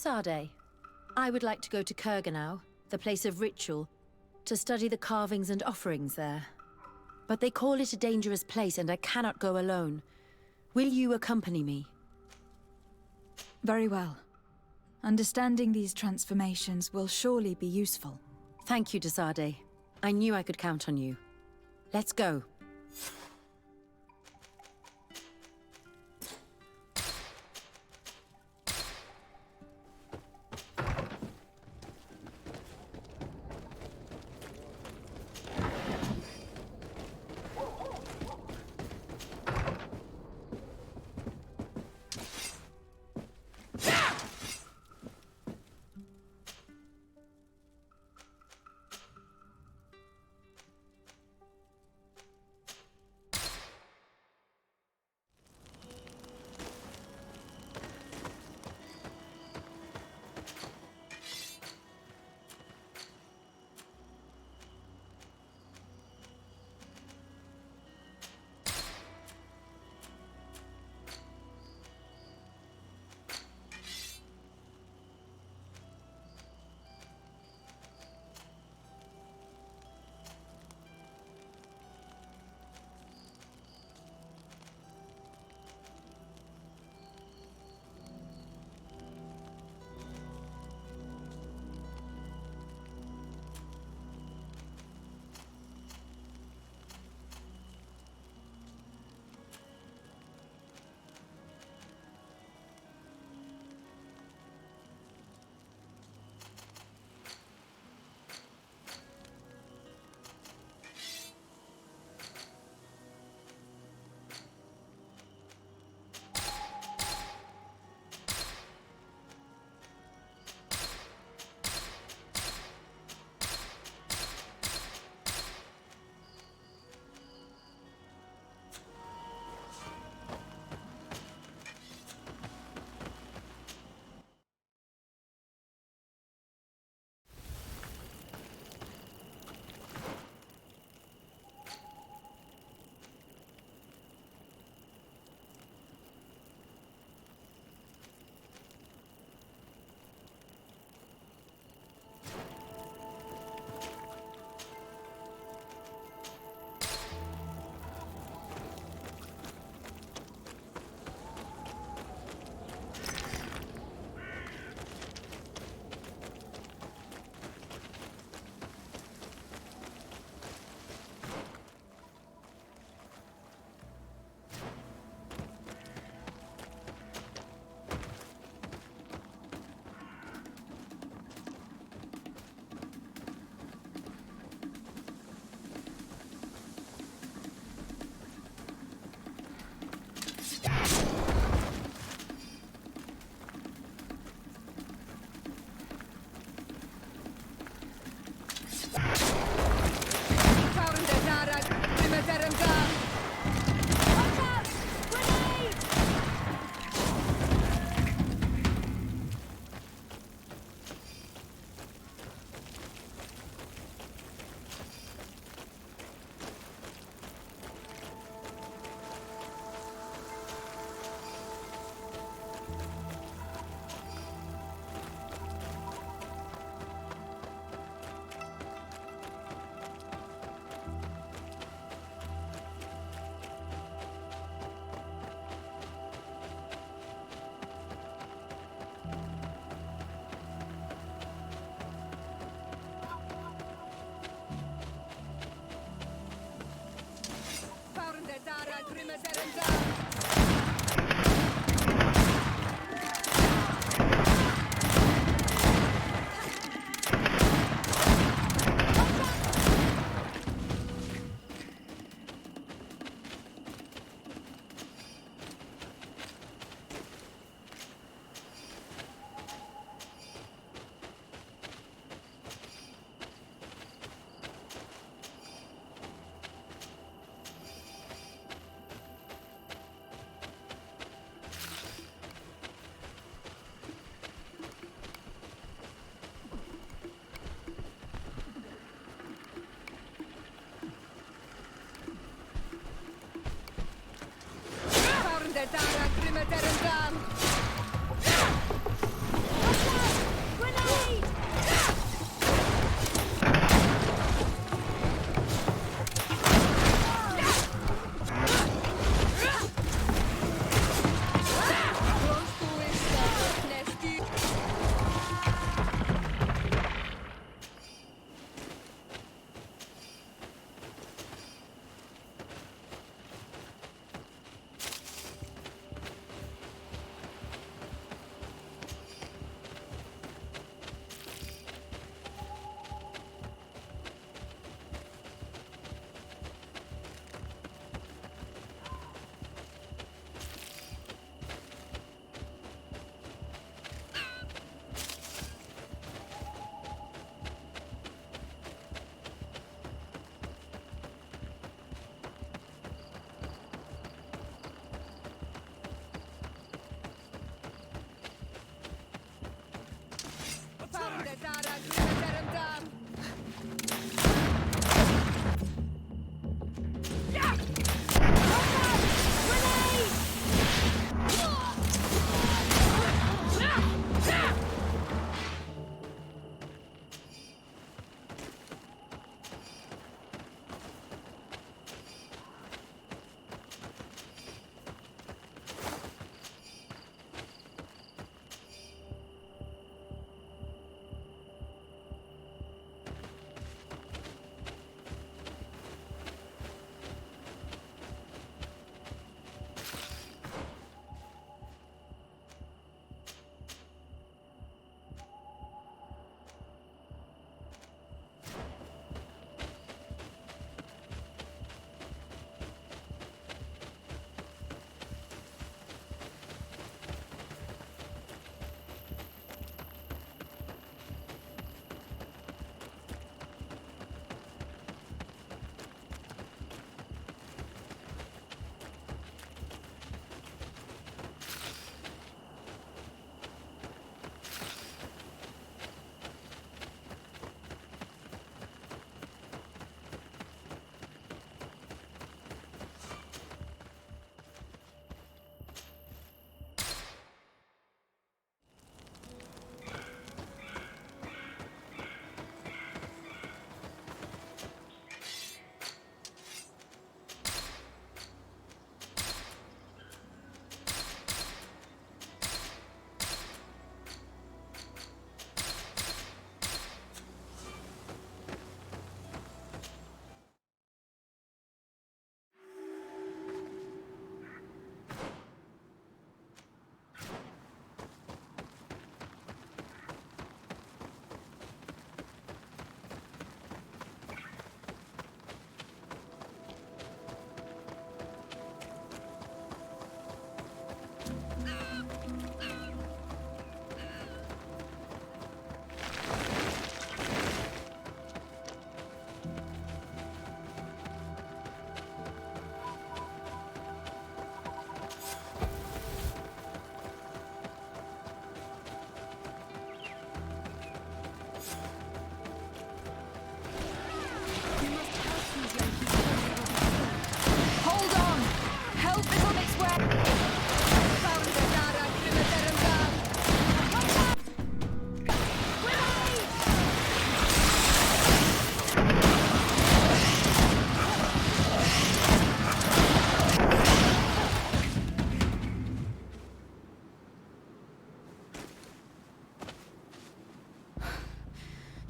DUNCASS'S, I would like to go to Kurganau, the place of ritual, to study the carvings and offerings there. But they call it a dangerous place and I cannot go alone. Will you accompany me? Very well. Understanding these transformations will surely be useful. Thank you, DUNCASS'S. I knew I could count on you. Let's go.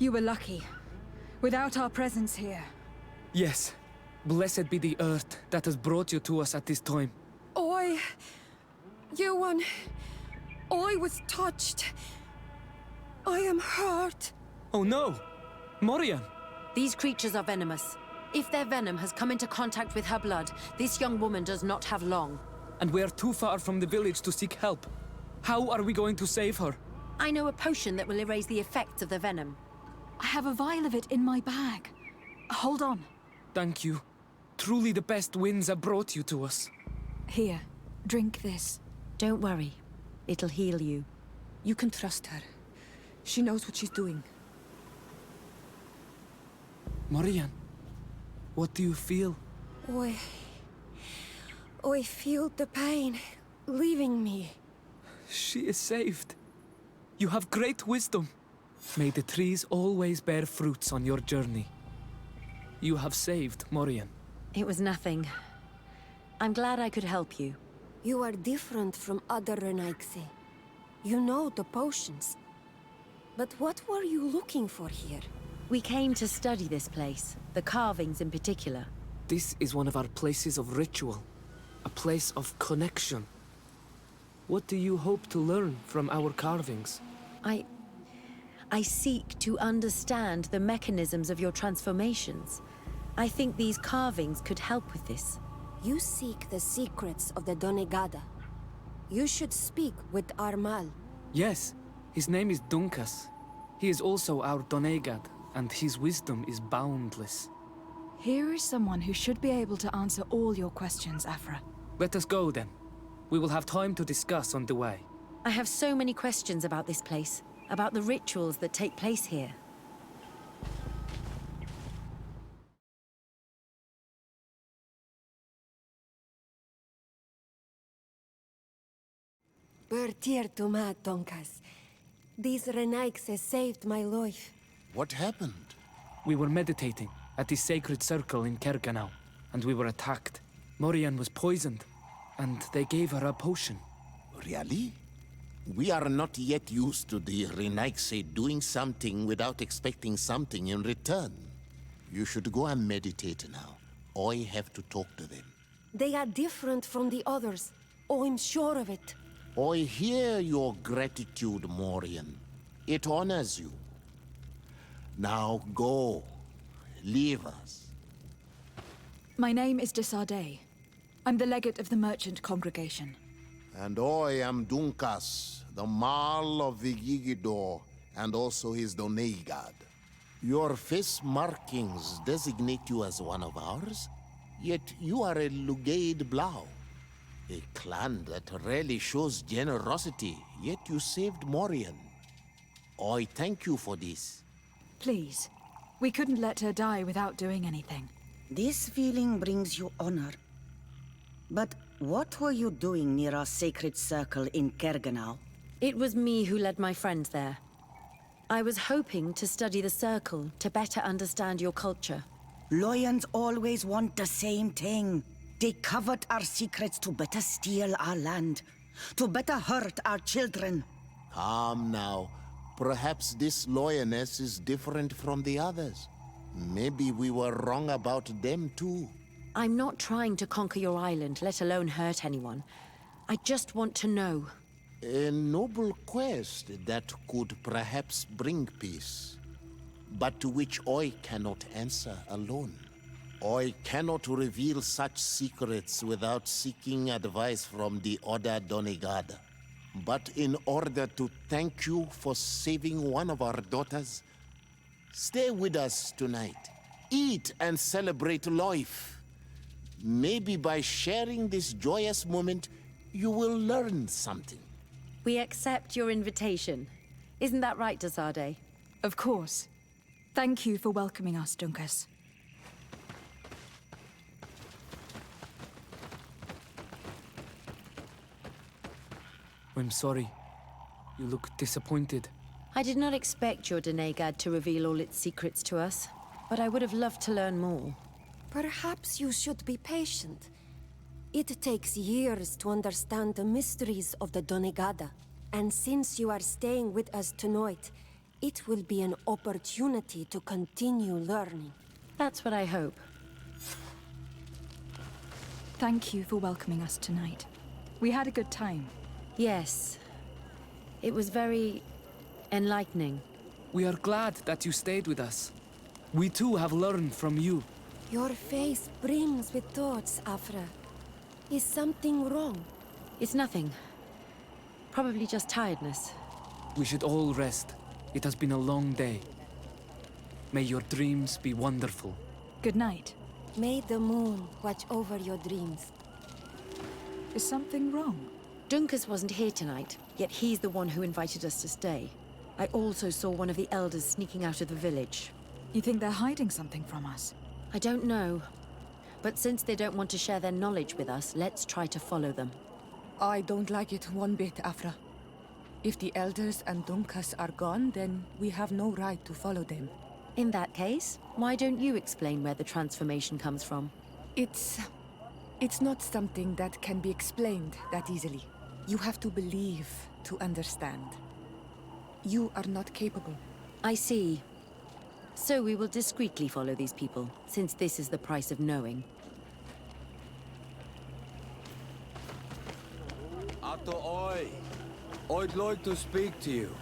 You were lucky. Without our presence here. Yes, Blessed be the earth that has brought you to us at this time. Yuan, I was touched. I am hurt. Oh no! Morian! These creatures are venomous. If their venom has come into contact with her blood, this young woman does not have long. And we are too far from the village to seek help. How are we going to save her? I know a potion that will erase the effects of the venom. I have a vial of it in my bag. Hold on. Thank you. Truly the best winds have brought you to us. Here, drink this. Don't worry. It'll heal you. You can trust her. She knows what she's doing. Morian, what do you feel? I feel the pain leaving me. She is saved. You have great wisdom. May the trees always bear fruits on your journey. You have saved Morian. It was nothing. I'm glad I could help you. You are different from other Renaigse. You know the potions. But what were you looking for here? We came to study this place, the carvings in particular. This is one of our places of ritual. A place of connection. What do you hope to learn from our carvings? I seek to understand the mechanisms of your transformations. I think these carvings could help with this. You seek the secrets of the Donegada. You should speak with Armal. Yes, his name is DUNCASS'S. He is also our Donegad, and his wisdom is boundless. Here is someone who should be able to answer all your questions, Afra. Let us go then. We will have time to discuss on the way. I have so many questions about this place, about the rituals that take place here. Bertir to ma, Donkas. These Renaigse saved my life. What happened? We were meditating at the sacred circle in Kerganau, and we were attacked. Morian was poisoned, and they gave her a potion. Really? We are not yet used to the Renaigse doing something without expecting something in return. You should go and meditate now. I have to talk to them. They are different from the others. Oh, I'm sure of it. I hear your gratitude, Morian. It honors you. Now go. Leave us. My name is Desardet. I'm the legate of the merchant congregation. And I am DUNCASS'S, the Marl of the Yigidor, and also his Donegad. Your face markings designate you as one of ours, yet you are a Lugaid Blau. A clan that rarely shows generosity, yet you saved Morian. I thank you for this. Please, we couldn't let her die without doing anything. This feeling brings you honor. But what were you doing near our sacred circle in Kerganau? It was me who led my friends there. I was hoping to study the circle to better understand your culture. Lions always want the same thing. They covet our secrets to better steal our land, to better hurt our children. Calm now. Perhaps this lioness is different from the others. Maybe we were wrong about them too. I'm not trying to conquer your island, let alone hurt anyone. I just want to know. A noble quest that could perhaps bring peace, but to which I cannot answer alone. I cannot reveal such secrets without seeking advice from the other Donegada. But in order to thank you for saving one of our daughters, stay with us tonight. Eat and celebrate life. Maybe by sharing this joyous moment, you will learn something. We accept your invitation. Isn't that right, Desardet? Of course. Thank you for welcoming us, DUNCASS. I'm sorry. You look disappointed. I did not expect your Donegad to reveal all its secrets to us, but I would have loved to learn more. Perhaps you should be patient. It takes years to understand the mysteries of the Donegada. And since you are staying with us tonight, it will be an opportunity to continue learning. That's what I hope. Thank you for welcoming us tonight. We had a good time. Yes. It was very enlightening. We are glad that you stayed with us. We too have learned from you. Your face brims with thoughts, Afra. Is something wrong? It's nothing. Probably just tiredness. We should all rest. It has been a long day. May your dreams be wonderful. Good night. May the moon watch over your dreams. Is something wrong? DUNCASS wasn't here tonight, yet he's the one who invited us to stay. I also saw one of the elders sneaking out of the village. You think they're hiding something from us? I don't know. But since they don't want to share their knowledge with us, let's try to follow them. I don't like it one bit, Afra. If the elders and DUNCASS are gone, then we have no right to follow them. In that case, why don't you explain where the transformation comes from? It's not something that can be explained that easily. You have to believe to understand. You are not capable. I see. So we will discreetly follow these people, since this is the price of knowing. Ato oi! I'd like to speak to you.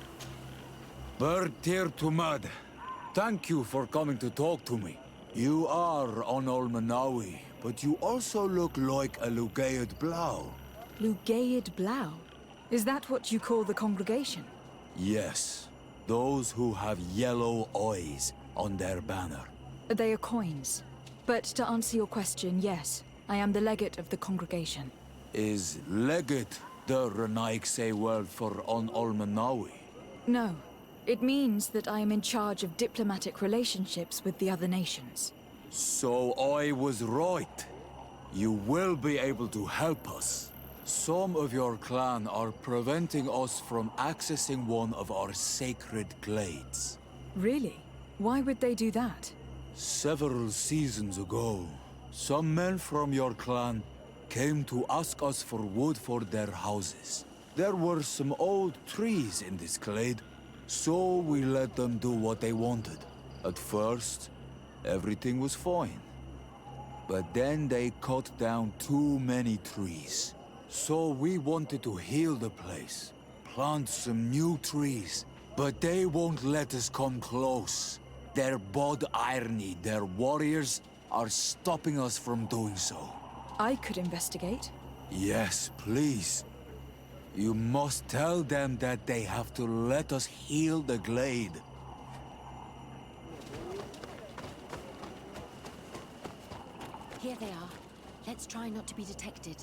Bird tear to mud. Thank you for coming to talk to me. You are on Olmanawi, but you also look like a Lugaid Blau. Lugaid Blau? Is that what you call the congregation? Yes, those who have yellow eyes on their banner. They are coins. But to answer your question, yes, I am the legate of the congregation. Is legate the Renaigse word for on Olmanawi? No. It means that I am in charge of diplomatic relationships with the other nations. So I was right. You will be able to help us. Some of your clan are preventing us from accessing one of our sacred glades. Really? Why would they do that? Several seasons ago, some men from your clan came to ask us for wood for their houses. There were some old trees in this glade, so we let them do what they wanted. At first, everything was fine. But then they cut down too many trees. So we wanted to heal the place, plant some new trees, but they won't let us come close. Their bod irony, their warriors, are stopping us from doing so. I could investigate. Yes, please. You must tell them that they have to let us heal the glade. Here they are. Let's try not to be detected.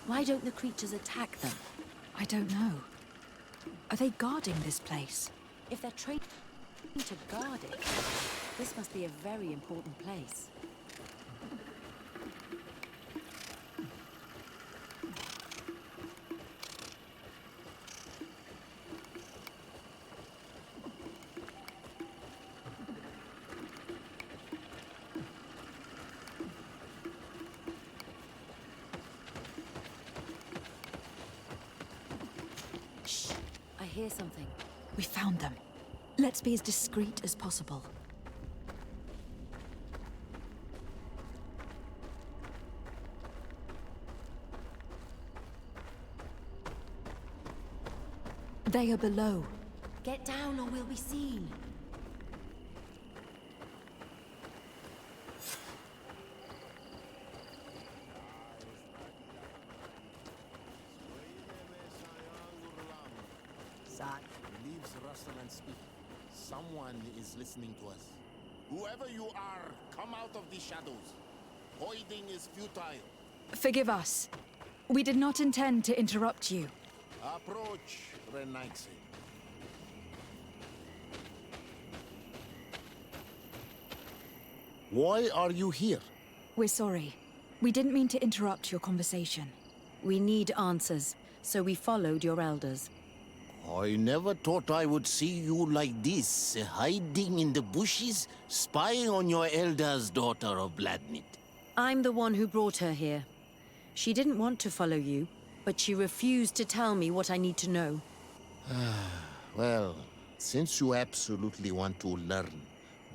Why don't the creatures attack them? I don't know. Are they guarding this place? If they're trained to guard it, this must be a very important place. Shh! I hear something. We found them. Let's be as discreet as possible. They are below. Get down or we'll be seen. Leaves rustle and speak. Someone is listening to us. Whoever you are, come out of the shadows. Hiding is futile. Forgive us. We did not intend to interrupt you. Approach, Renaixi. Why are you here? We're sorry. We didn't mean to interrupt your conversation. We need answers, so we followed your elders. I never thought I would see you like this, hiding in the bushes, spying on your elders, daughter of Bladnit. I'm the one who brought her here. She didn't want to follow you, but she refused to tell me what I need to know. Well, since you absolutely want to learn,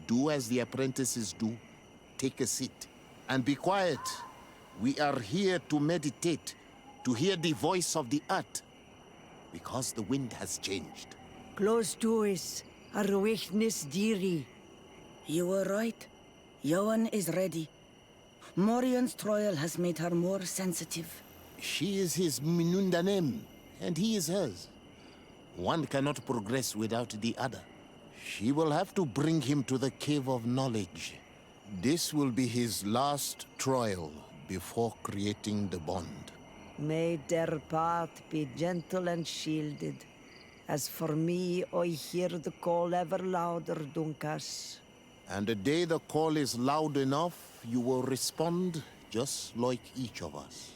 do as the apprentices do. Take a seat and be quiet. We are here to meditate, to hear the voice of the earth, because the wind has changed. Close doors, Arwechnis Diri. You were right. Johan is ready. Morian's trial has made her more sensitive. She is his Minundanem, and he is hers. One cannot progress without the other. She will have to bring him to the Cave of Knowledge. This will be his last trial before creating the bond. May their path be gentle and shielded. As for me, I hear the call ever louder, Dunkas. And the day the call is loud enough, you will respond just like each of us.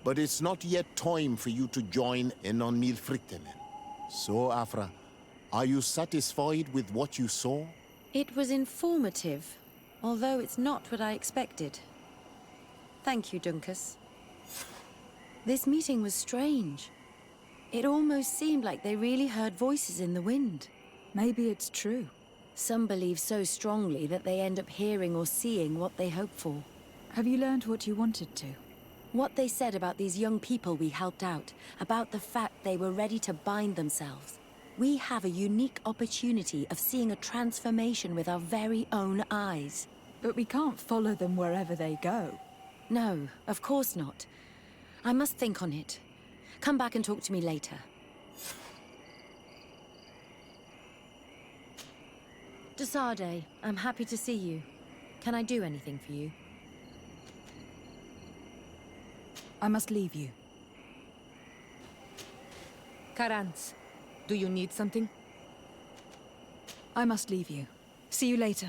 But it's not yet time for you to join in on Milfriktenen. So, Afra, are you satisfied with what you saw? It was informative, although it's not what I expected. Thank you, Duncas. This meeting was strange. It almost seemed like they really heard voices in the wind. Maybe it's true. Some believe so strongly that they end up hearing or seeing what they hope for. Have you learned what you wanted to? What they said about these young people we helped out, about the fact they were ready to bind themselves. We have a unique opportunity of seeing a transformation with our very own eyes. But we can't follow them wherever they go. No, of course not. I must think on it. Come back and talk to me later. Desade, I'm happy to see you. Can I do anything for you? I must leave you. Karantz, do you need something? I must leave you. See you later.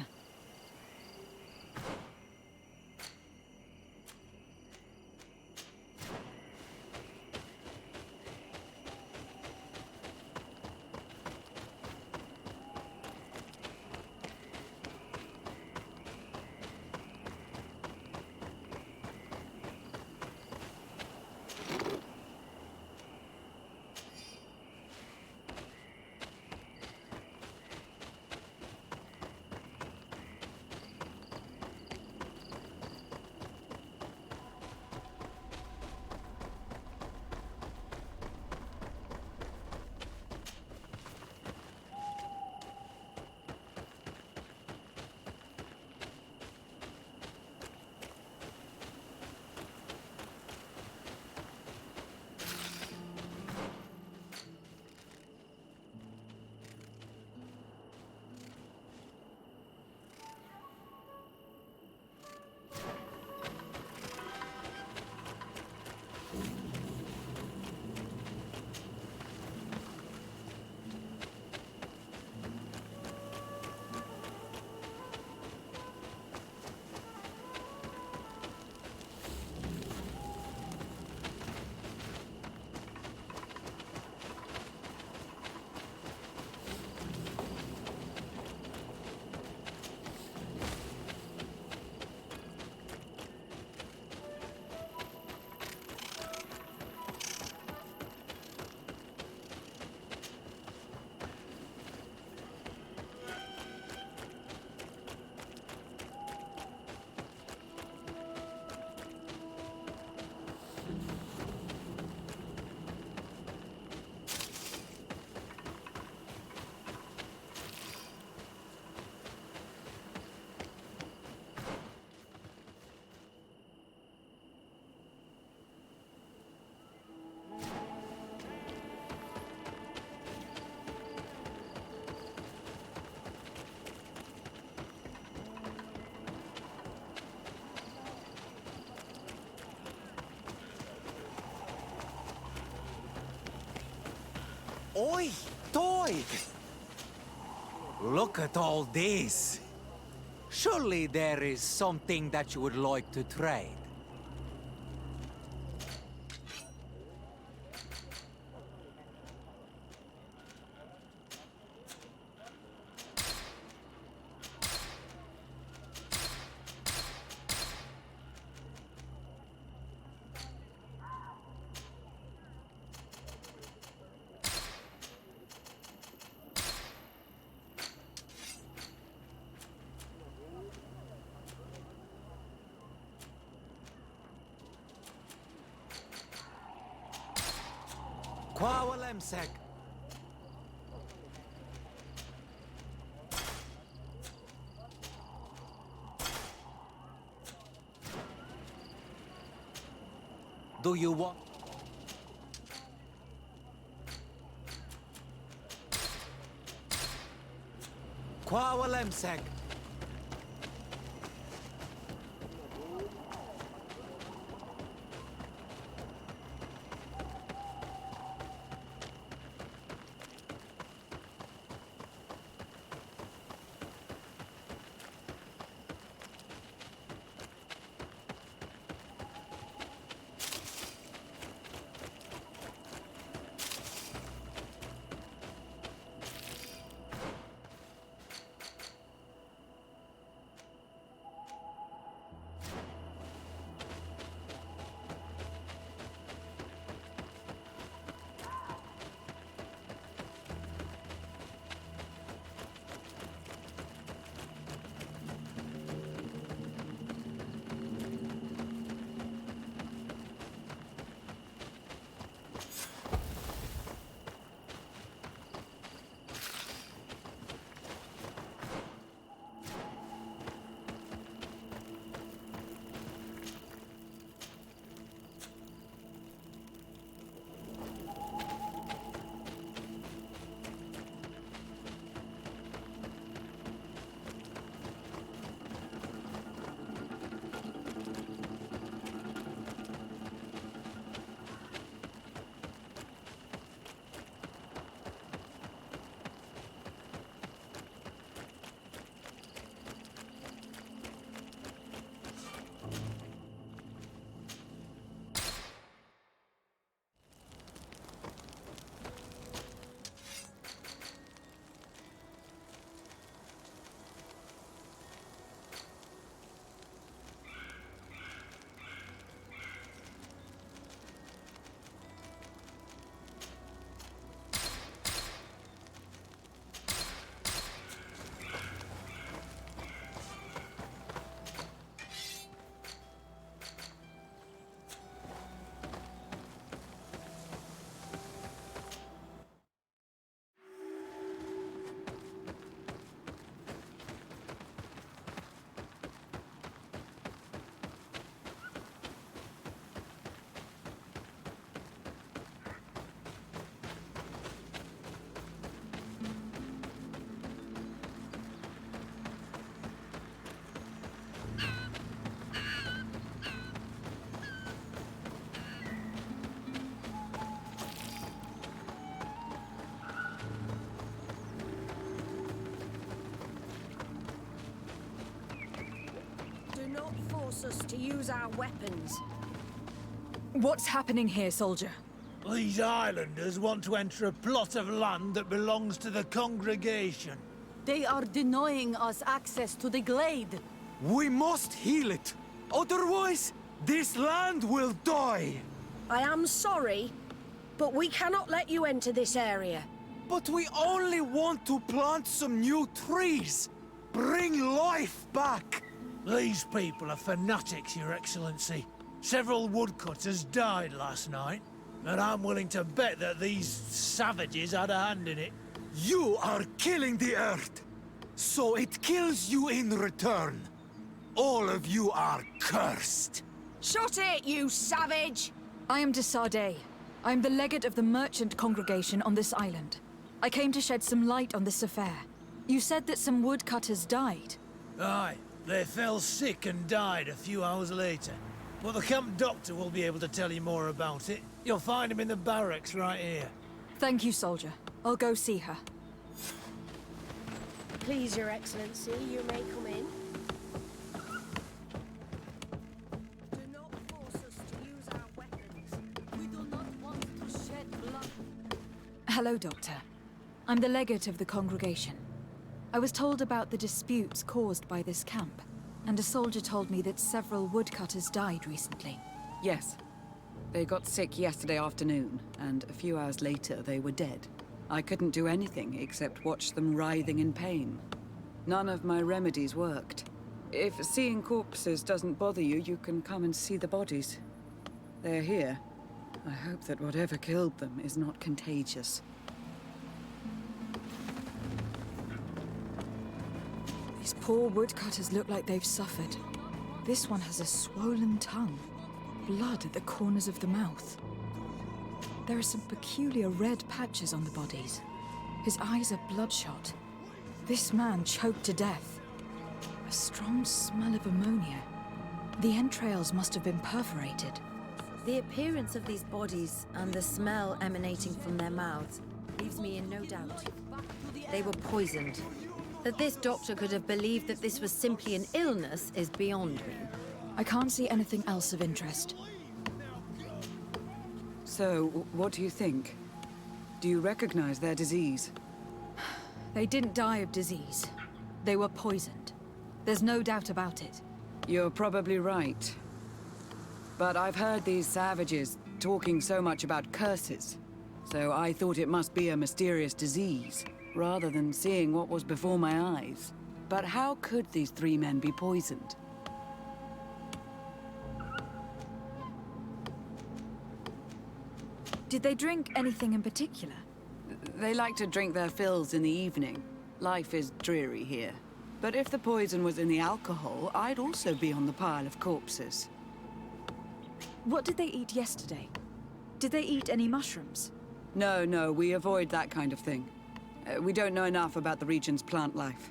Oi, toy! Look at all this. Surely there is something that you would like to trade. Kwawalemsek. Do you want? Kwawalemsek. Do not force us to use our weapons. What's happening here, soldier? These islanders want to enter a plot of land that belongs to the congregation. They are denying us access to the glade. We must heal it. Otherwise, this land will die. I am sorry, but we cannot let you enter this area. But we only want to plant some new trees. Bring life back. These people are fanatics, Your Excellency. Several woodcutters died last night, and I'm willing to bet that these savages had a hand in it. You are killing the earth, so it kills you in return. All of you are cursed. Shut it, you savage! I am DeSardet. I am the legate of the merchant congregation on this island. I came to shed some light on this affair. You said that some woodcutters died. Aye, they fell sick and died a few hours later. But the camp doctor will be able to tell you more about it. You'll find him in the barracks right here. Thank you, soldier. I'll go see her. Please, Your Excellency, you may come in. Do not force us to use our weapons. We do not want to shed blood. Hello, Doctor. I'm the legate of the congregation. I was told about the disputes caused by this camp, and a soldier told me that several woodcutters died recently. Yes. They got sick yesterday afternoon, and a few hours later they were dead. I couldn't do anything except watch them writhing in pain. None of my remedies worked. If seeing corpses doesn't bother you, you can come and see the bodies. They're here. I hope that whatever killed them is not contagious. These poor woodcutters look like they've suffered. This one has a swollen tongue, blood at the corners of the mouth. There are some peculiar red patches on the bodies. His eyes are bloodshot. This man choked to death. A strong smell of ammonia. The entrails must have been perforated. The appearance of these bodies and the smell emanating from their mouths leaves me in no doubt. They were poisoned. That this doctor could have believed that this was simply an illness is beyond me. I can't see anything else of interest. So, what do you think? Do you recognize their disease? They didn't die of disease. They were poisoned. There's no doubt about it. You're probably right. But I've heard these savages talking so much about curses, so I thought it must be a mysterious disease, rather than seeing what was before my eyes. But how could these three men be poisoned? Did they drink anything in particular? They like to drink their fills in the evening. Life is dreary here. But if the poison was in the alcohol, I'd also be on the pile of corpses. What did they eat yesterday? Did they eat any mushrooms? No, we avoid that kind of thing. We don't know enough about the region's plant life.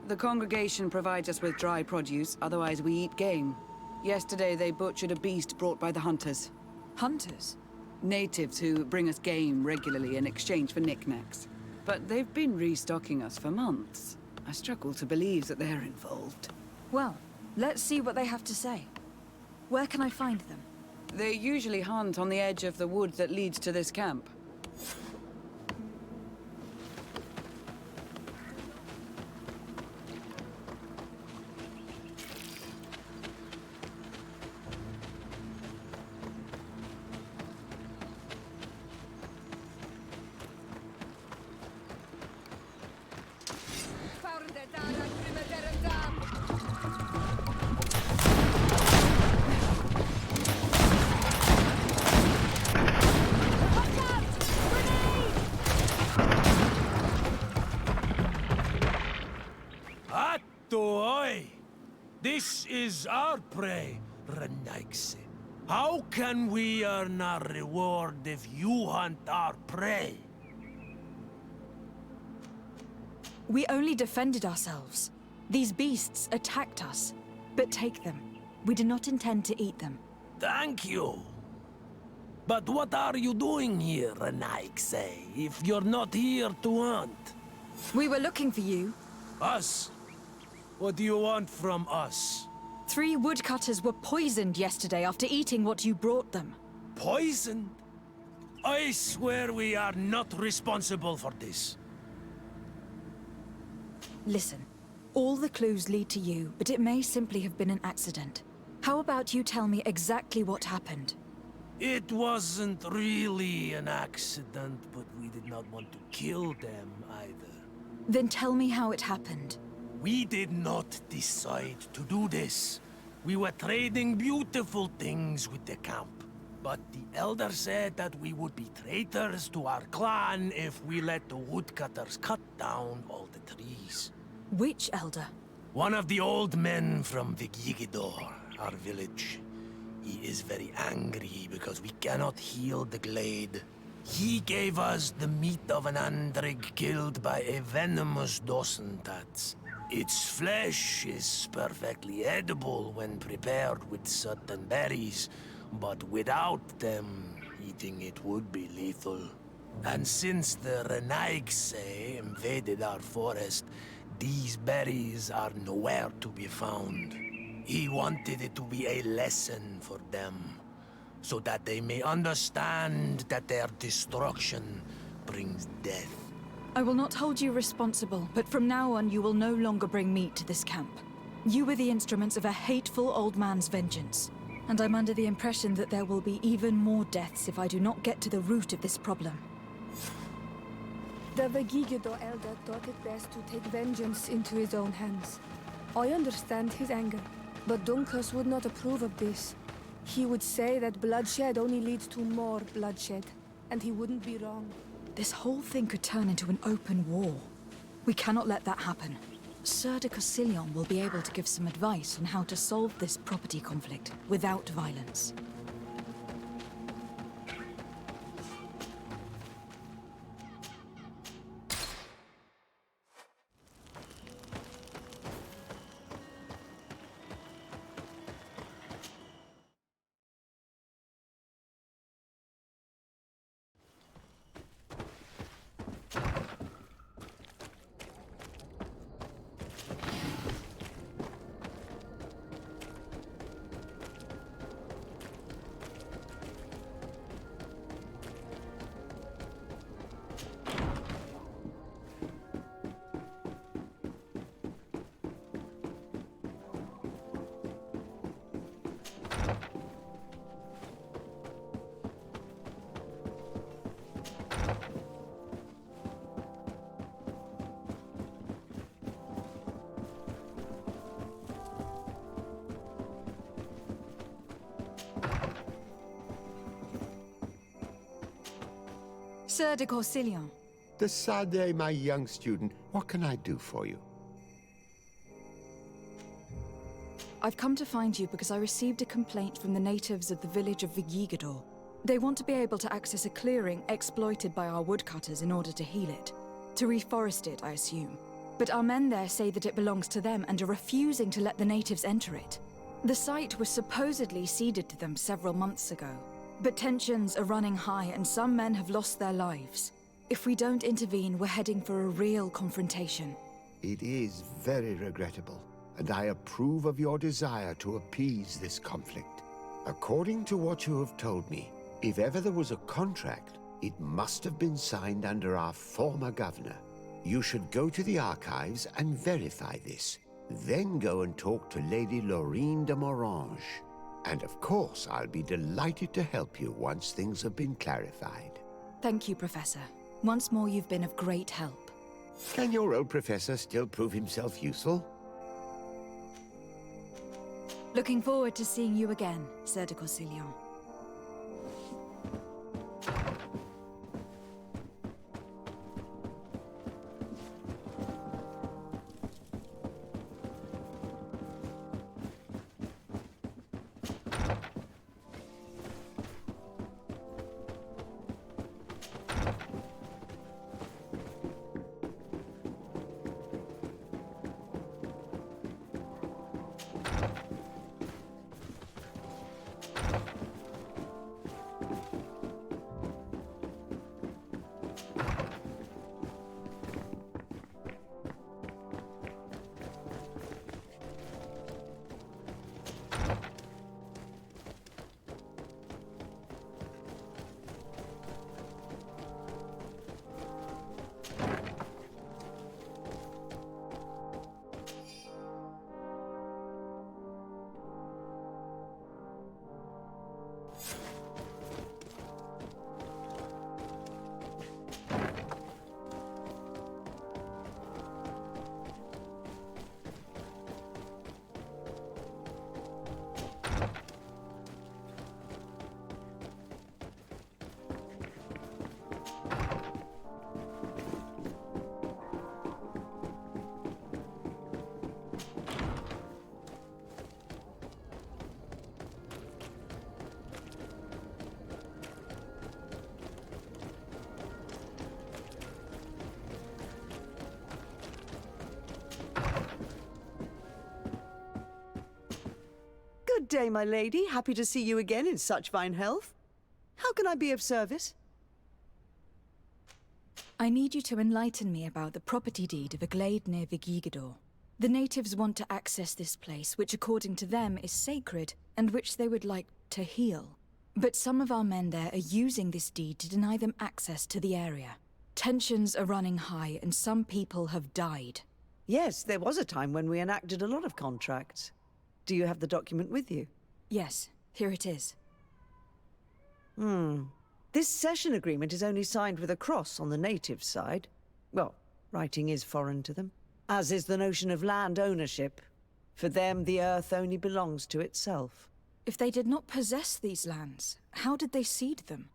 The congregation provides us with dry produce, otherwise we eat game. Yesterday they butchered a beast brought by the hunters. Hunters? Natives who bring us game regularly in exchange for knickknacks. But they've been restocking us for months. I struggle to believe that they're involved. Well, let's see what they have to say. Where can I find them? They usually hunt on the edge of the wood that leads to this camp. This is our prey, Renaigse. How can we earn our reward if you hunt our prey? We only defended ourselves. These beasts attacked us. But take them. We do not intend to eat them. Thank you. But what are you doing here, Renaigse, if you're not here to hunt? We were looking for you. Us? What do you want from us? 3 woodcutters were poisoned yesterday after eating what you brought them. Poisoned? I swear we are not responsible for this. Listen, all the clues lead to you, but it may simply have been an accident. How about you tell me exactly what happened? It wasn't really an accident, but we did not want to kill them either. Then tell me how it happened. We did not decide to do this. We were trading beautiful things with the camp. But the Elder said that we would be traitors to our clan if we let the woodcutters cut down all the trees. Which Elder? One of the old men from Vigigidor, our village. He is very angry because we cannot heal the glade. He gave us the meat of an andrig killed by a venomous dosentats. Its flesh is perfectly edible when prepared with certain berries, but without them, eating it would be lethal. And since the Renaigse invaded our forest, these berries are nowhere to be found. He wanted it to be a lesson for them, so that they may understand that their destruction brings death. I will not hold you responsible, but from now on you will no longer bring meat to this camp. You were the instruments of a hateful old man's vengeance, and I'm under the impression that there will be even more deaths if I do not get to the root of this problem. The Vegigido elder thought it best to take vengeance into his own hands. I understand his anger, but DUNCASS would not approve of this. He would say that bloodshed only leads to more bloodshed, and he wouldn't be wrong. This whole thing could turn into an open war. We cannot let that happen. Sir de Cossillon will be able to give some advice on how to solve this property conflict without violence. Sir de Cossillon. Decidez, my young student, what can I do for you? I've come to find you because I received a complaint from the natives of the village of Vegigador. They want to be able to access a clearing exploited by our woodcutters in order to heal it. To reforest it, I assume. But our men there say that it belongs to them and are refusing to let the natives enter it. The site was supposedly ceded to them several months ago. But tensions are running high and some men have lost their lives. If we don't intervene, we're heading for a real confrontation. It is very regrettable, and I approve of your desire to appease this conflict. According to what you have told me, if ever there was a contract, it must have been signed under our former governor. You should go to the archives and verify this. Then go and talk to Lady Laurine de Morange. And of course, I'll be delighted to help you once things have been clarified. Thank you, Professor. Once more, you've been of great help. Can your old professor still prove himself useful? Looking forward to seeing you again, Sir de Cossillon. Good day, my lady. Happy to see you again in such fine health. How can I be of service? I need you to enlighten me about the property deed of a glade near Vigigidor. The natives want to access this place, which according to them is sacred, and which they would like to heal. But some of our men there are using this deed to deny them access to the area. Tensions are running high, and some people have died. Yes, there was a time when we enacted a lot of contracts. Do you have the document with you? Yes, here it is. This cession agreement is only signed with a cross on the native side. Well, writing is foreign to them, as is the notion of land ownership. For them, the earth only belongs to itself. If they did not possess these lands, how did they cede them?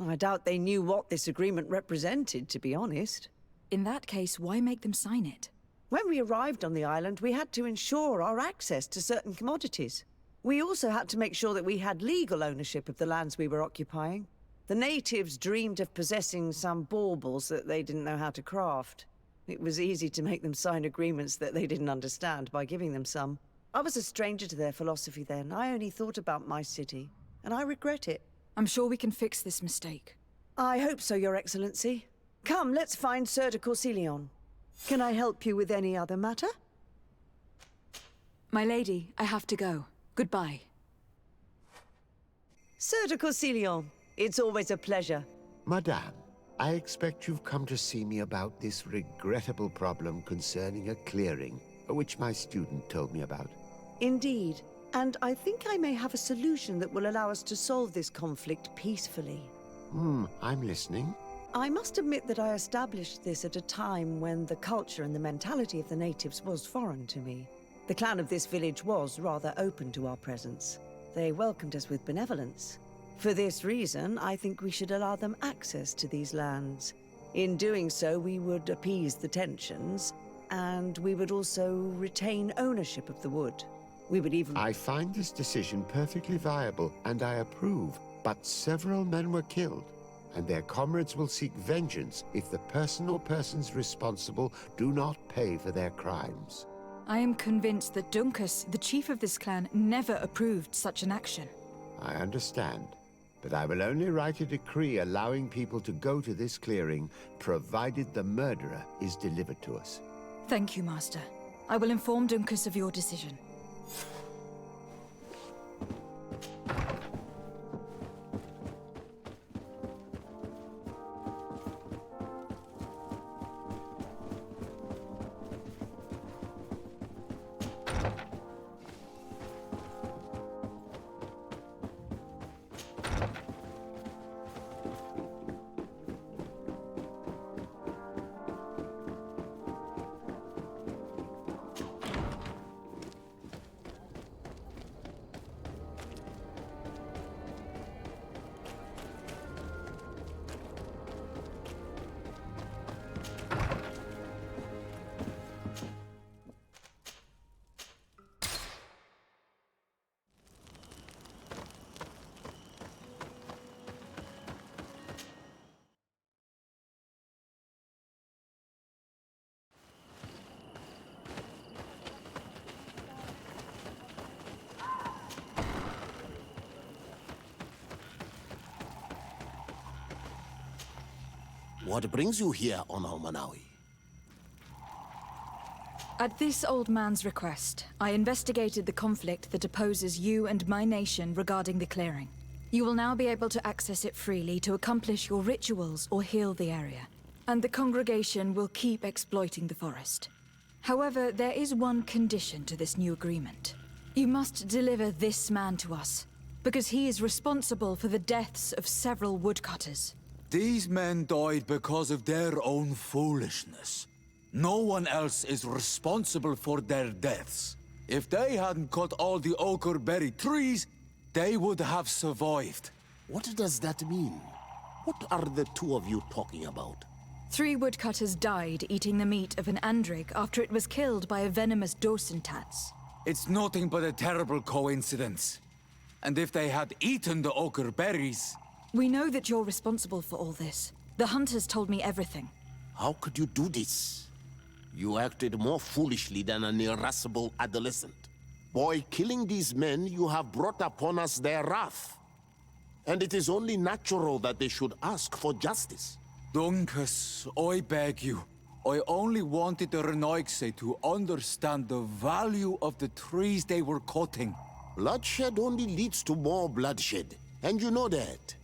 I doubt they knew what this agreement represented, to be honest. In that case, why make them sign it? When we arrived on the island, we had to ensure our access to certain commodities. We also had to make sure that we had legal ownership of the lands we were occupying. The natives dreamed of possessing some baubles that they didn't know how to craft. It was easy to make them sign agreements that they didn't understand by giving them some. I was a stranger to their philosophy then. I only thought about my city, and I regret it. I'm sure we can fix this mistake. I hope so, Your Excellency. Come, let's find Sir de Corsilion. Can I help you with any other matter? My lady, I have to go. Goodbye. Sir de Corsilion, it's always a pleasure. Madame, I expect you've come to see me about this regrettable problem concerning a clearing, which my student told me about. Indeed. And I think I may have a solution that will allow us to solve this conflict peacefully. I'm listening. I must admit that I established this at a time when the culture and the mentality of the natives was foreign to me. The clan of this village was rather open to our presence. They welcomed us with benevolence. For this reason, I think we should allow them access to these lands. In doing so, we would appease the tensions, and we would also retain ownership of the wood. We would even... I find this decision perfectly viable, and I approve. But several men were killed, and their comrades will seek vengeance if the person or persons responsible do not pay for their crimes. I am convinced that DUNCASS, the chief of this clan, never approved such an action. I understand, but I will only write a decree allowing people to go to this clearing, provided the murderer is delivered to us. Thank you, Master. I will inform DUNCASS of your decision. What brings you here on Almanawi? At this old man's request, I investigated the conflict that opposes you and my nation regarding the clearing. You will now be able to access it freely to accomplish your rituals or heal the area, and the congregation will keep exploiting the forest. However, there is one condition to this new agreement. You must deliver this man to us, because he is responsible for the deaths of several woodcutters. These men died because of their own foolishness. No one else is responsible for their deaths. If they hadn't cut all the ochre berry trees, they would have survived. What does that mean? What are the two of you talking about? 3 woodcutters died eating the meat of an andrig after it was killed by a venomous dosentats. It's nothing but a terrible coincidence. And if they had eaten the ochre berries... We know that you're responsible for all this. The hunters told me everything. How could you do this? You acted more foolishly than an irascible adolescent. By killing these men, you have brought upon us their wrath. And it is only natural that they should ask for justice. Duncas, I beg you. I only wanted the Renoixe to understand the value of the trees they were cutting. Bloodshed only leads to more bloodshed, and you know that.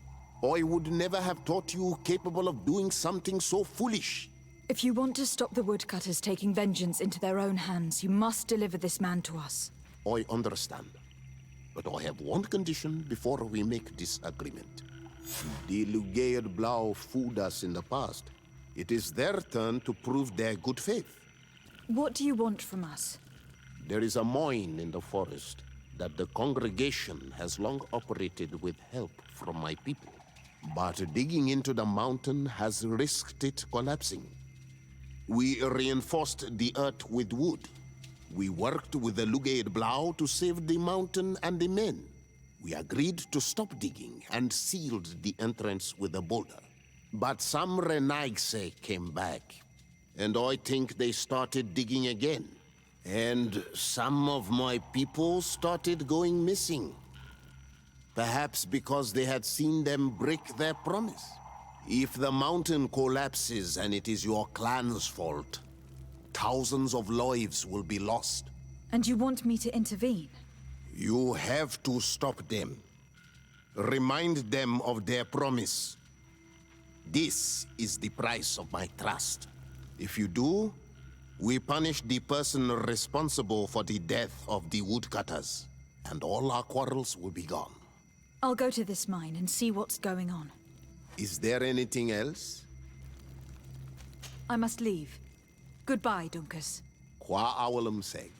I would never have thought you capable of doing something so foolish. If you want to stop the woodcutters taking vengeance into their own hands, you must deliver this man to us. I understand. But I have one condition before we make this agreement. The Lugaid Blau fooled us in the past. It is their turn to prove their good faith. What do you want from us? There is a mine in the forest that the congregation has long operated with help from my people. But digging into the mountain has risked it collapsing. We reinforced the earth with wood. We worked with the Lugaid Blau to save the mountain and the men. We agreed to stop digging and sealed the entrance with a boulder. But some Renoixe came back, and I think they started digging again. And some of my people started going missing. Perhaps because they had seen them break their promise. If the mountain collapses and it is your clan's fault, thousands of lives will be lost. And you want me to intervene? You have to stop them. Remind them of their promise. This is the price of my trust. If you do, we punish the person responsible for the death of the woodcutters, and all our quarrels will be gone. I'll go to this mine and see what's going on. Is there anything else? I must leave. Goodbye, Duncas. Qua awalum seg.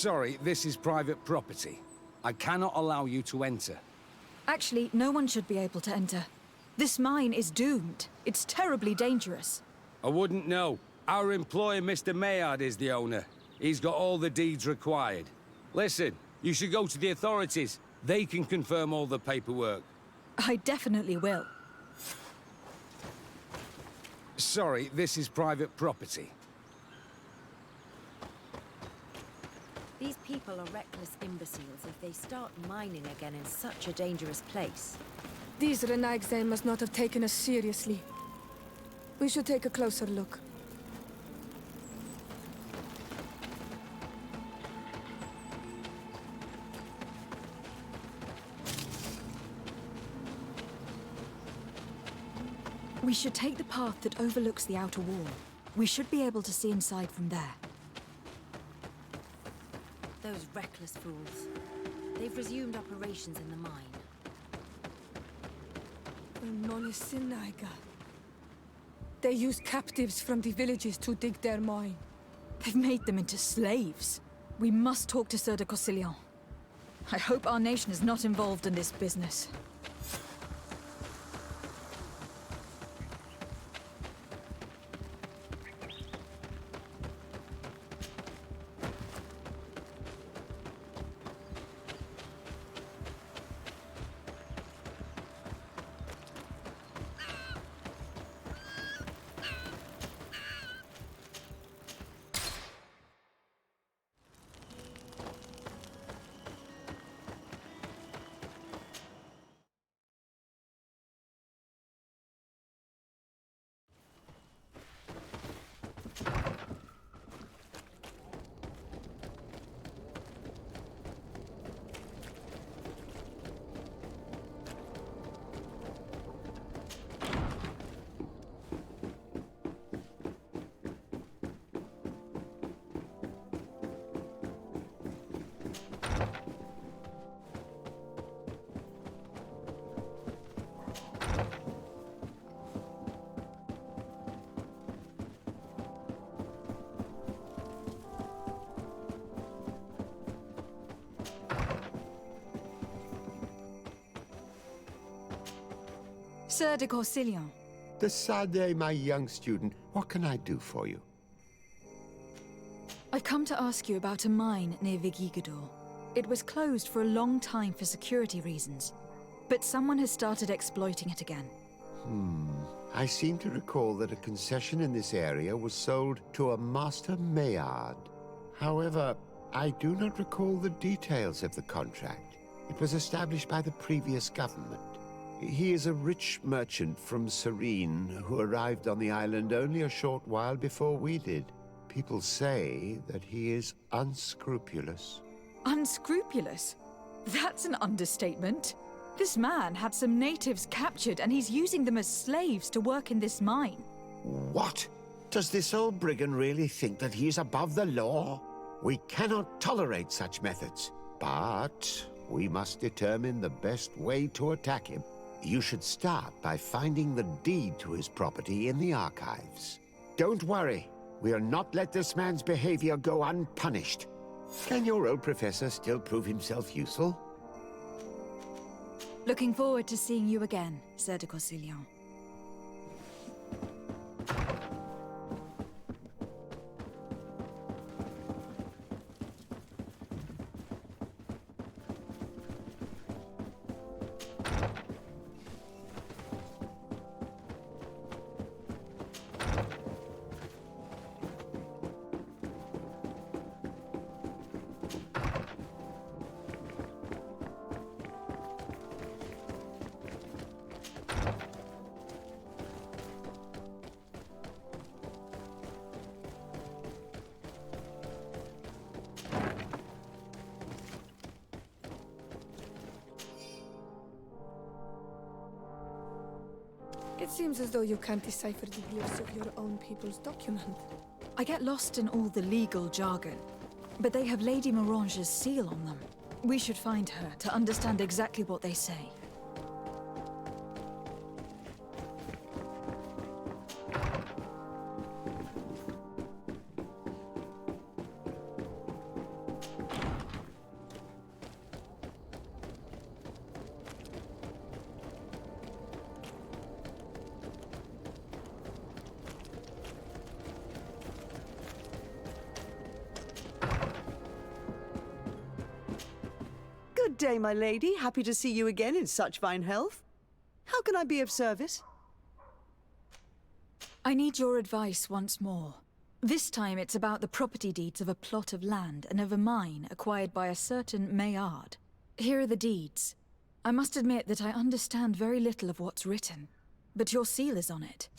Sorry, this is private property. I cannot allow you to enter. Actually, no one should be able to enter. This mine is doomed. It's terribly dangerous. I wouldn't know. Our employer, Mr. Maillard, is the owner. He's got all the deeds required. Listen, you should go to the authorities. They can confirm all the paperwork. I definitely will. Sorry, this is private property. These people are reckless imbeciles if they start mining again in such a dangerous place. These Renagse must not have taken us seriously. We should take a closer look. We should take the path that overlooks the outer wall. We should be able to see inside from there. Those reckless fools. They've resumed operations in the mine. They use captives from the villages to dig their mine. They've made them into slaves. We must talk to Sir de Corsillon. I hope our nation is not involved in this business. Sir de Corsillon. Decidez, my young student, what can I do for you? I've come to ask you about a mine near Vigigador. It was closed for a long time for security reasons, but someone has started exploiting it again. I seem to recall that a concession in this area was sold to a Master Maillard. However, I do not recall the details of the contract. It was established by the previous government. He is a rich merchant from Serene who arrived on the island only a short while before we did. People say that he is unscrupulous. Unscrupulous? That's an understatement. This man had some natives captured and he's using them as slaves to work in this mine. What? Does this old brigand really think that he is above the law? We cannot tolerate such methods, but we must determine the best way to attack him. You should start by finding the deed to his property in the archives. Don't worry, we'll not let this man's behavior go unpunished. Can your old professor still prove himself useful? Looking forward to seeing you again, Sir de Corsillon. It seems as though you can't decipher the glyphs of your own people's document. I get lost in all the legal jargon, but they have Lady Morange's seal on them. We should find her to understand exactly what they say. day, my lady. Happy to see you again in such fine health. How can I be of service? I need your advice once more. This time it's about the property deeds of a plot of land and of a mine acquired by a certain Maillard. Here are the deeds. I must admit that I understand very little of what's written, but your seal is on it.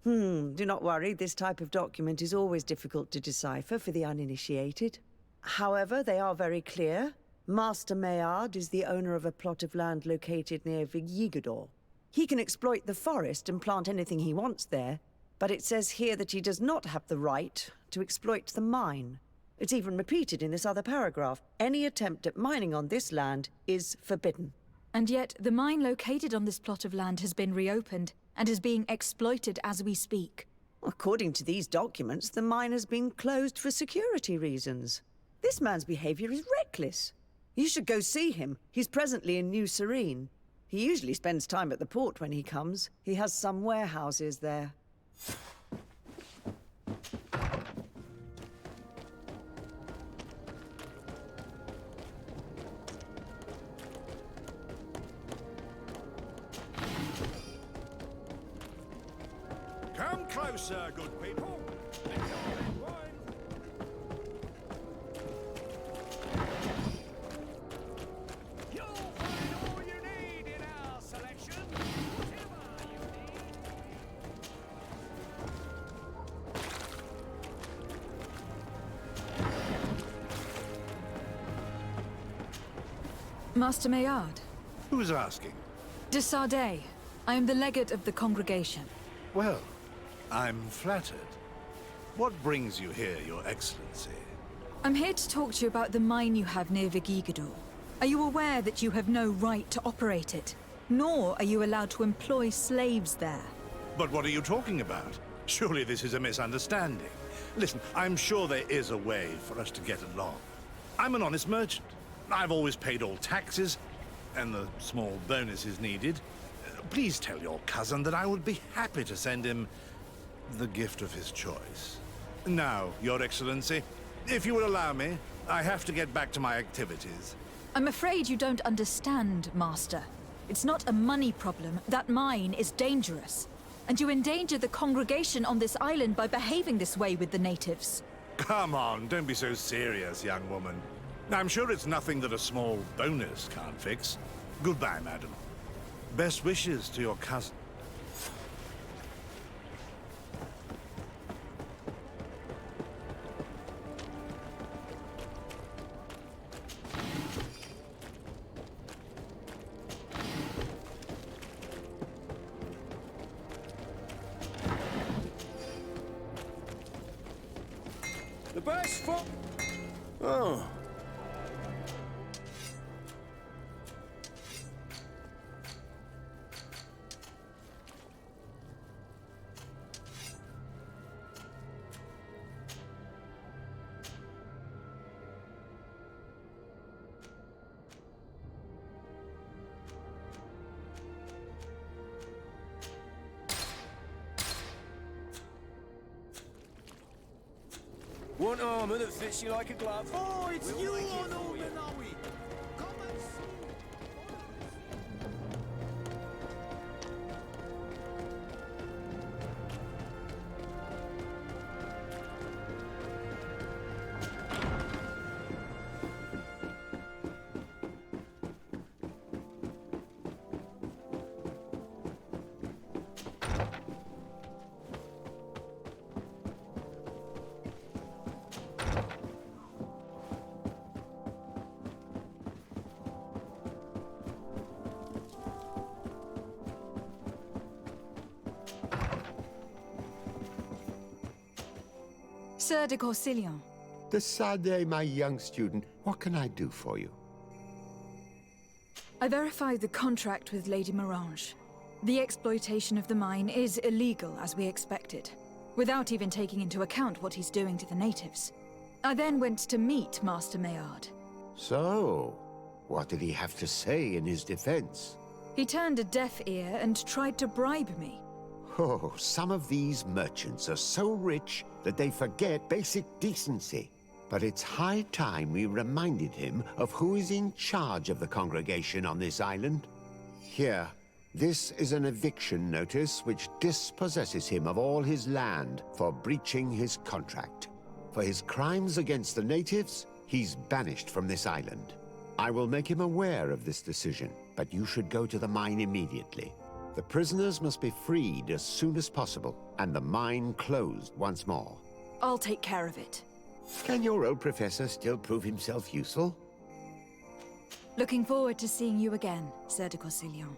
Do not worry. This type of document is always difficult to decipher for the uninitiated. However, they are very clear. Master Maillard is the owner of a plot of land located near Vigyigador. He can exploit the forest and plant anything he wants there, but it says here that he does not have the right to exploit the mine. It's even repeated in this other paragraph. Any attempt at mining on this land is forbidden. And yet, the mine located on this plot of land has been reopened and is being exploited as we speak. According to these documents, the mine has been closed for security reasons. This man's behavior is reckless. You should go see him. He's presently in New Serene. He usually spends time at the port when he comes. He has some warehouses there. Come closer, good people. You'll find all you need in our selection. Whatever you need. Master Maillard. Who's asking? De Sardet. I am the legate of the congregation. Well, I'm flattered. What brings you here, Your Excellency? I'm here to talk to you about the mine you have near Vigyigador. Are you aware that you have no right to operate it? Nor are you allowed to employ slaves there. But what are you talking about? Surely this is a misunderstanding. Listen, I'm sure there is a way for us to get along. I'm an honest merchant. I've always paid all taxes, and the small bonuses needed. Please tell your cousin that I would be happy to send him the gift of his choice. Now, Your Excellency, if you will allow me, I have to get back to my activities. I'm afraid you don't understand, Master. It's not a money problem. That mine is dangerous. And you endanger the congregation on this island by behaving this way with the natives. Come on, don't be so serious, young woman. I'm sure it's nothing that a small bonus can't fix. Goodbye, madam. Best wishes to your cousin. The best for... Oh. Want armour that fits you like a glove? Oh, it's We'll you make it on for all you. the Naui. Come and see. Sir de Corsilion. De Sardet, my young student, what can I do for you? I verified the contract with Lady Morange. The exploitation of the mine is illegal, as we expected, without even taking into account what he's doing to the natives. I then went to meet Master Maillard. So, what did he have to say in his defense? He turned a deaf ear and tried to bribe me. Oh, some of these merchants are so rich that they forget basic decency. but it's high time we reminded him of who is in charge of the congregation on this island. Here, this is an eviction notice which dispossesses him of all his land for breaching his contract. For his crimes against the natives, he's banished from this island. I will make him aware of this decision, but you should go to the mine immediately. The prisoners must be freed as soon as possible, and the mine closed once more. I'll take care of it. Can your old professor still prove himself useful? Looking forward to seeing you again, Sir de Corsillon.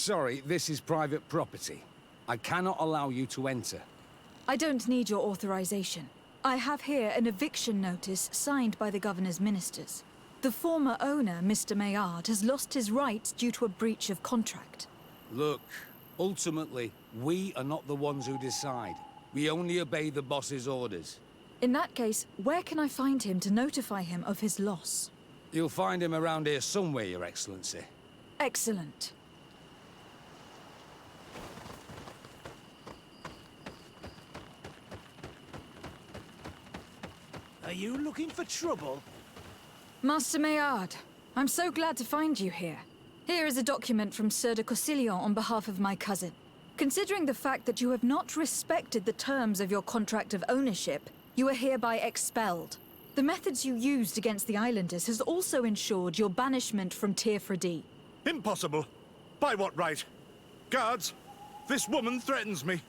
Sorry, this is private property. I cannot allow you to enter. I don't need your authorization. I have here an eviction notice signed by the governor's ministers. The former owner, Mr. Maillard, has lost his rights due to a breach of contract. Look, ultimately, we are not the ones who decide. We only obey the boss's orders. In that case, where can I find him to notify him of his loss? You'll find him around here somewhere, Your Excellency. Excellent. Are you looking for trouble? Master Maillard, I'm so glad to find you here. Here is a document from Sir de Corsillon on behalf of my cousin. Considering the fact that you have not respected the terms of your contract of ownership, you are hereby expelled. The methods you used against the islanders has also ensured your banishment from TheTrueHDG. Impossible. By what right? Guards, this woman threatens me.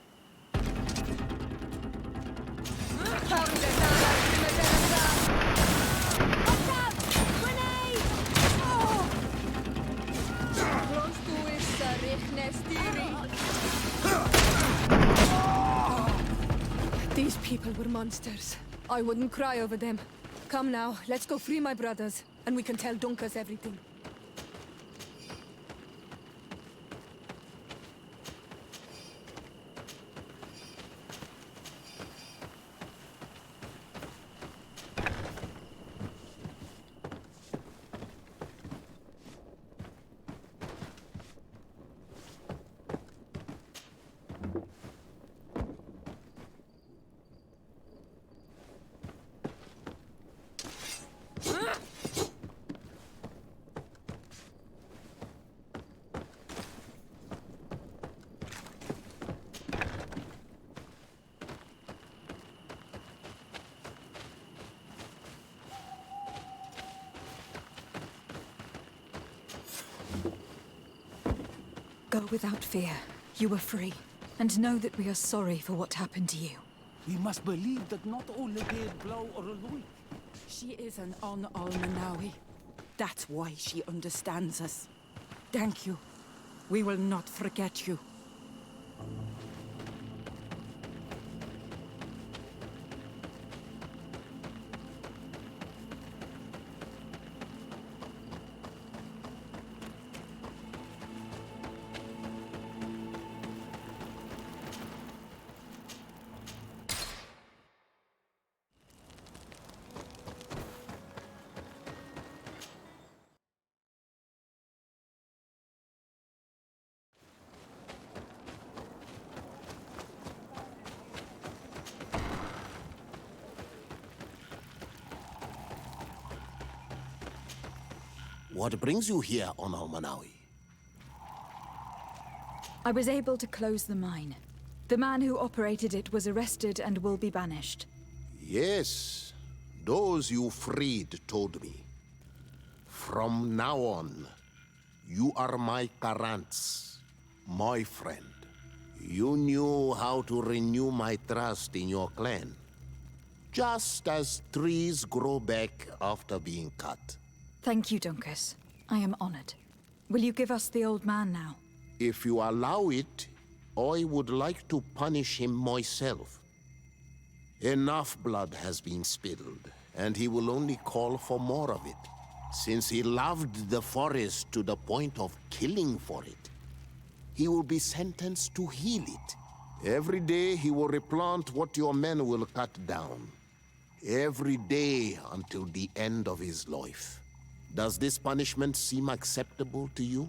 These people were monsters. I wouldn't cry over them. Come now, let's go free my brothers, and we can tell DUNCASS everything. Go without fear. You are free. And know that we are sorry for what happened to you. We must believe that not only gave blow or a louis. She is an Almanawi. That's why she understands us. Thank you. We will not forget you. What brings you here on Almanawi? I was able to close the mine. The man who operated it was arrested and will be banished. Yes, those you freed told me. From now on, you are my Karants, my friend. You knew how to renew my trust in your clan. Just as trees grow back after being cut. Thank you, Duncas. I am honored. Will you give us the old man now? If you allow it, I would like to punish him myself. Enough blood has been spilled, and he will only call for more of it, since he loved the forest to the point of killing for it. He will be sentenced to heal it. Every day he will replant what your men will cut down. Every day until the end of his life. Does this punishment seem acceptable to you?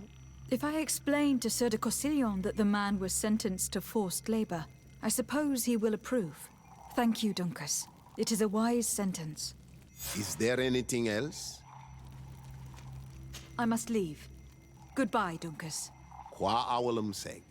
If I explain to Sir de Corsillon that the man was sentenced to forced labor, I suppose he will approve. Thank you, Duncas. It is a wise sentence. Is there anything else? I must leave. Goodbye, Duncas. Qua awalum seg.